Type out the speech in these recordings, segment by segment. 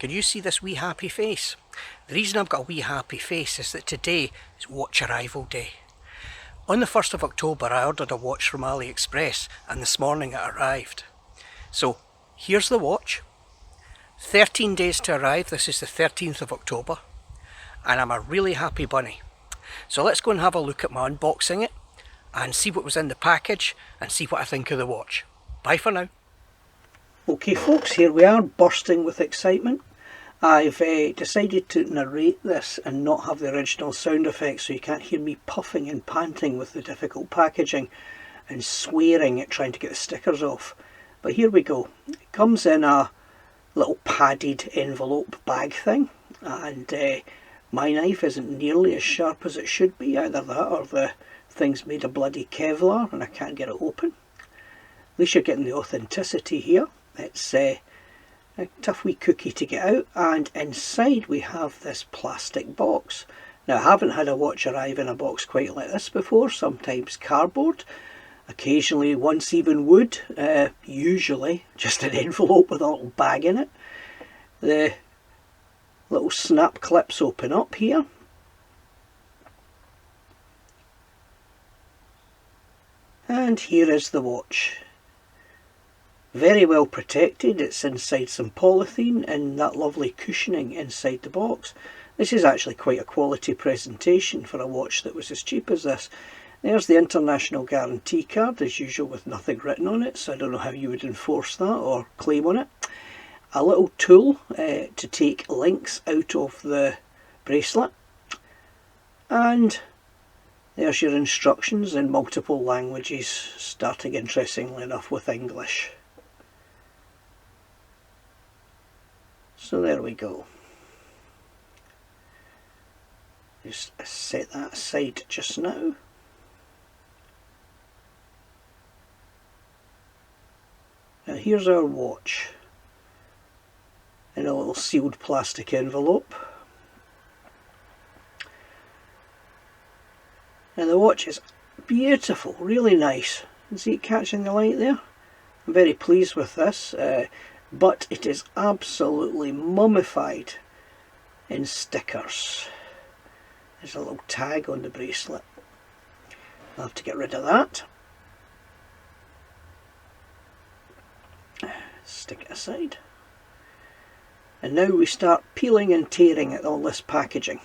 Can you see this wee happy face? The reason I've got a wee happy face is that today is watch arrival day. On the 1st of October I ordered a watch from Aliexpress and this morning it arrived. So here's the watch. 13 days to arrive. This is the 13th of October and I'm a really happy bunny. So let's go and have a look at my unboxing it and see what was in the package and see what I think of the watch. Bye for now. Okay folks, here we are, bursting with excitement. I've decided to narrate this and not have the original sound effects, so you can't hear me puffing and panting with the difficult packaging and swearing at trying to get the stickers off. But here we go. It comes in a little padded envelope bag thing, and my knife isn't nearly as sharp as it should be. Either that or the thing's made of bloody Kevlar and I can't get it open. At least you're getting the authenticity here. It's a tough wee cookie to get out, and inside we have this plastic box. Now I haven't had a watch arrive in a box quite like this before. Sometimes cardboard, occasionally once even wood, usually just an envelope with a little bag in it. The little snap clips open up here. And here is the watch. Very well protected. It's inside some polythene and that lovely cushioning inside the box. This is actually quite a quality presentation for a watch that was as cheap as this. There's the international guarantee card, as usual, with nothing written on it, so I don't know how you would enforce that or claim on it. A little tool to take links out of the bracelet, and there's your instructions in multiple languages, starting interestingly enough with English. So there we go. Just set that aside just now. Now here's our watch in a little sealed plastic envelope. Now the watch is beautiful, really nice. You see it catching the light there? I'm very pleased with this. But it is absolutely mummified in stickers. There's a little tag on the bracelet. I'll have to get rid of that. Stick it aside. And now we start peeling and tearing at all this packaging.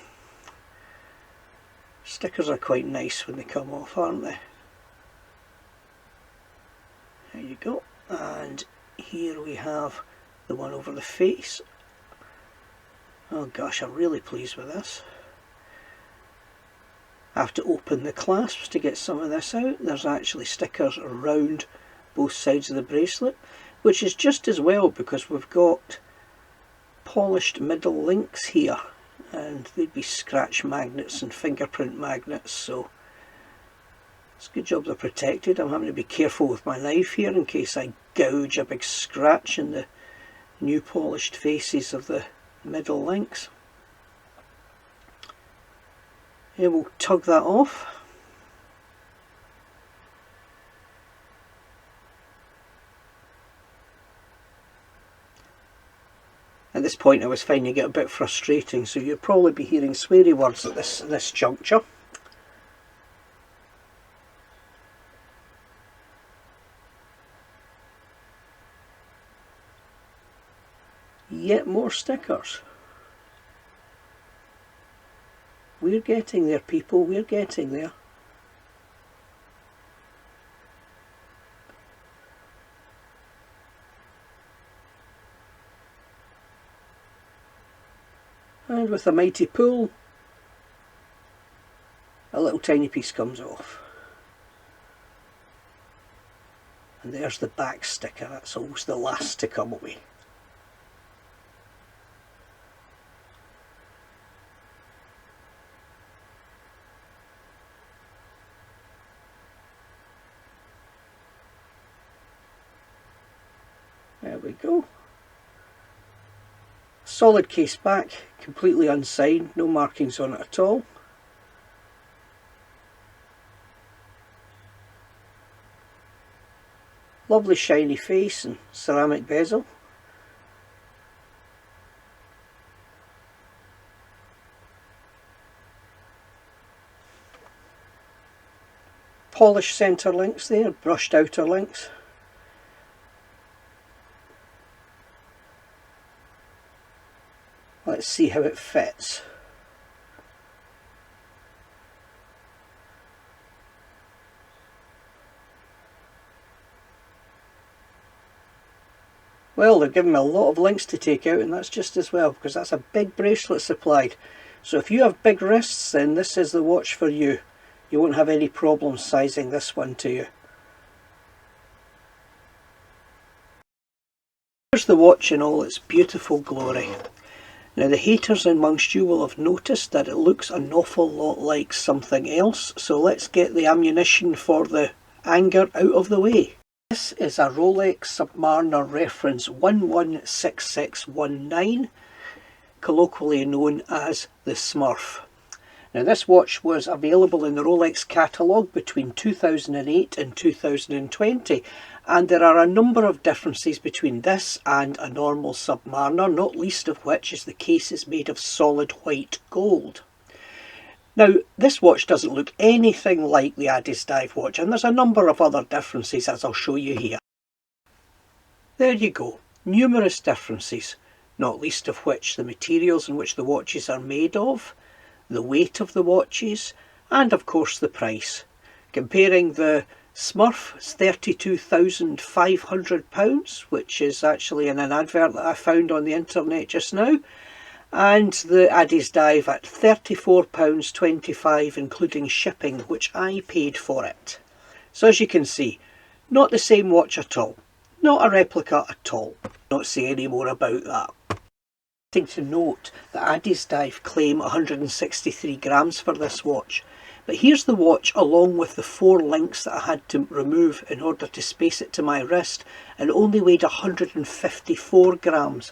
Stickers are quite nice when they come off, aren't they? There you go. And here we have the one over the face. Oh gosh, I'm really pleased with this. I have to open the clasps to get some of this out. There's actually stickers around both sides of the bracelet, which is just as well because we've got polished middle links here, and they'd be scratch magnets and fingerprint magnets, so it's a good job they're protected. I'm having to be careful with my knife here in case I gouge a big scratch in the new polished faces of the middle links. Here, we'll tug that off. At this point I was finding it a bit frustrating, so you'll probably be hearing sweary words at this juncture. Yet more stickers. We're getting there, people, we're getting there. And with a mighty pull, a little tiny piece comes off. And there's the back sticker. That's always the last to come away. There we go. Solid case back, completely unsigned, no markings on it at all. Lovely shiny face and ceramic bezel. polished centre links there, brushed outer links. Let's see how it fits. Well, they've given me a lot of links to take out, and that's just as well, because that's a big bracelet supplied. So if you have big wrists, then this is the watch for you. You won't have any problems sizing this one to you. Here's the watch in all its beautiful glory. Now the haters amongst you will have noticed that it looks an awful lot like something else, so let's get the ammunition for the anger out of the way. This is a Rolex Submariner reference 116619, colloquially known as the Smurf. Now this watch was available in the Rolex catalogue between 2008 and 2020, and there are a number of differences between this and a normal Submariner, not least of which is the case is made of solid white gold. Now this watch doesn't look anything like the Addiesdive watch, and there's a number of other differences as I'll show you here. There you go, numerous differences, not least of which the materials in which the watches are made of, the weight of the watches, and of course the price. Comparing the Smurf, it's £32,500, which is actually in an advert that I found on the internet just now, and the Addiesdive at £34.25 including shipping, which I paid for it. So as you can see, not the same watch at all, not a replica at all. Not say any more about that. To note that Addiesdive claim 163 grams for this watch, but here's the watch along with the 4 links that I had to remove in order to space it to my wrist, and only weighed 154 grams.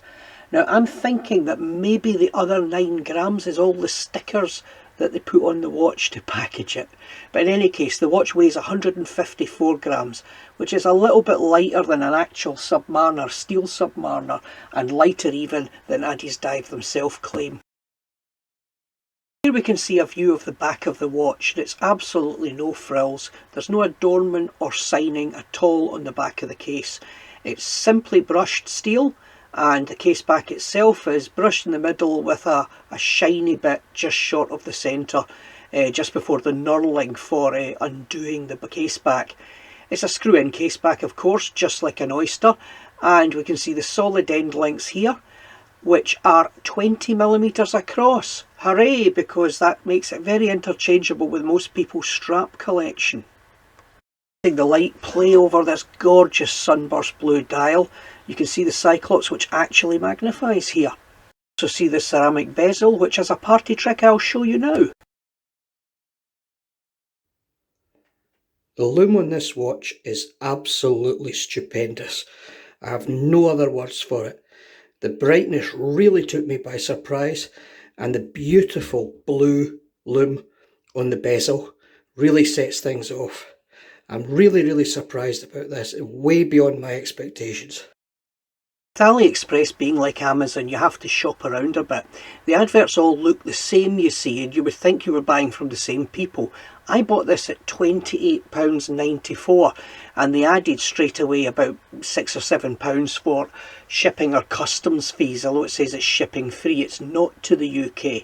Now I'm thinking that maybe the other 9 grams is all the stickers that they put on the watch to package it. But in any case, the watch weighs 154 grams, which is a little bit lighter than an actual Submariner, steel Submariner, and lighter even than Addiesdive themselves claim. Here we can see a view of the back of the watch, and it's absolutely no frills. There's no adornment or signing at all on the back of the case. It's simply brushed steel, and the case back itself is brushed in the middle with a shiny bit just short of the centre, just before the knurling for undoing the case back. It's a screw-in case back, of course, just like an oyster, and we can see the solid end links here, which are 20mm across. Hooray, because that makes it very interchangeable with most people's strap collection. The light play over this gorgeous sunburst blue dial. You can see the Cyclops, which actually magnifies here. Also see the ceramic bezel, which is a party trick I'll show you now. The lume on this watch is absolutely stupendous. I have no other words for it. The brightness really took me by surprise, and the beautiful blue lume on the bezel really sets things off. I'm really surprised about this, way beyond my expectations. With Aliexpress being like Amazon, you have to shop around a bit. The adverts all look the same, you see, and you would think you were buying from the same people. I bought this at £28.94, and they added straight away about £6 or £7 for shipping or customs fees, although it says it's shipping free. It's not to the UK.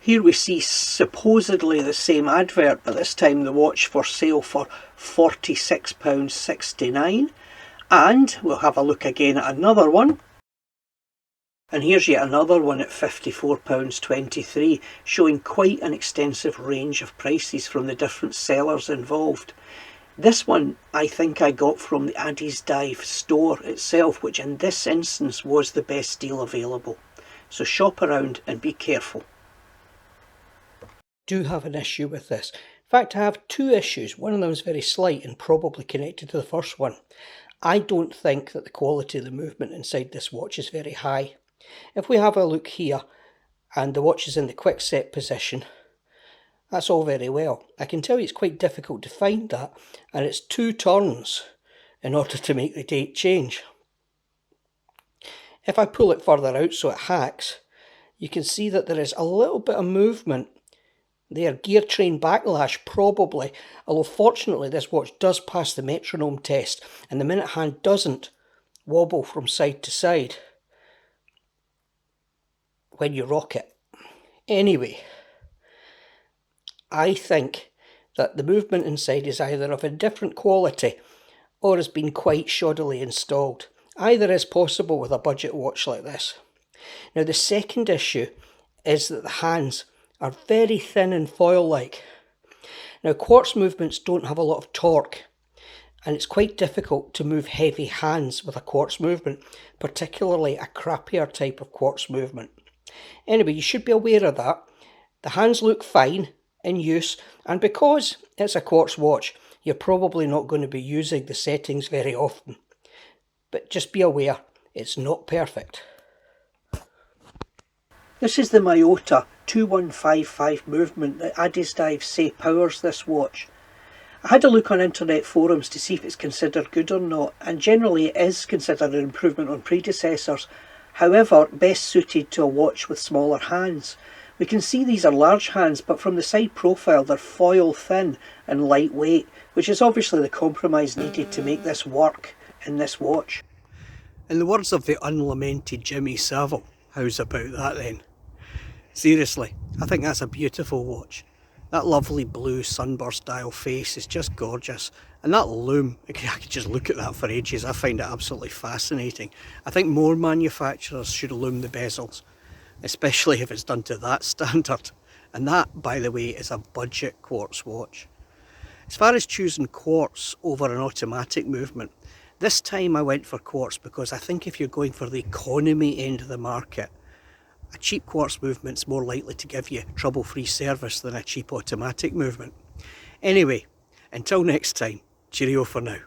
Here we see supposedly the same advert, but this time the watch for sale for £46.69. And we'll have a look again at another one. And here's yet another one at £54.23, showing quite an extensive range of prices from the different sellers involved. This one I think I got from the Addiesdive store itself, which in this instance was the best deal available. So shop around and be careful. Do have an issue with this. In fact, I have 2 issues. One of them is very slight and probably connected to the first one. I don't think that the quality of the movement inside this watch is very high. If we have a look here and the watch is in the quick set position, that's all very well. I can tell you it's quite difficult to find that, and it's 2 turns in order to make the date change. If I pull it further out so it hacks, you can see that there is a little bit of movement There, gear train backlash probably, although fortunately this watch does pass the metronome test and the minute hand doesn't wobble from side to side when you rock it. Anyway, I think that the movement inside is either of a different quality or has been quite shoddily installed. Either is possible with a budget watch like this. Now the second issue is that the hands are very thin and foil-like. Now quartz movements don't have a lot of torque and it's quite difficult to move heavy hands with a quartz movement, particularly a crappier type of quartz movement. Anyway, you should be aware of that. The hands look fine in use, and because it's a quartz watch, you're probably not going to be using the settings very often. But just be aware, it's not perfect. This is the Myota 2155 movement that Addiesdive say powers this watch. I had a look on internet forums to see if it's considered good or not, and generally it is considered an improvement on predecessors, however best suited to a watch with smaller hands. We can see these are large hands, but from the side profile they're foil thin and lightweight, which is obviously the compromise needed to make this work in this watch. In the words of the unlamented Jimmy Savile, how's about that then? Seriously, I think that's a beautiful watch. That lovely blue sunburst dial face is just gorgeous. And that lume, I could just look at that for ages. I find it absolutely fascinating. I think more manufacturers should lume the bezels, especially if it's done to that standard. And that, by the way, is a budget quartz watch. As far as choosing quartz over an automatic movement, this time I went for quartz because I think if you're going for the economy end of the market, a cheap quartz movement's more likely to give you trouble-free service than a cheap automatic movement. Anyway, until next time, cheerio for now.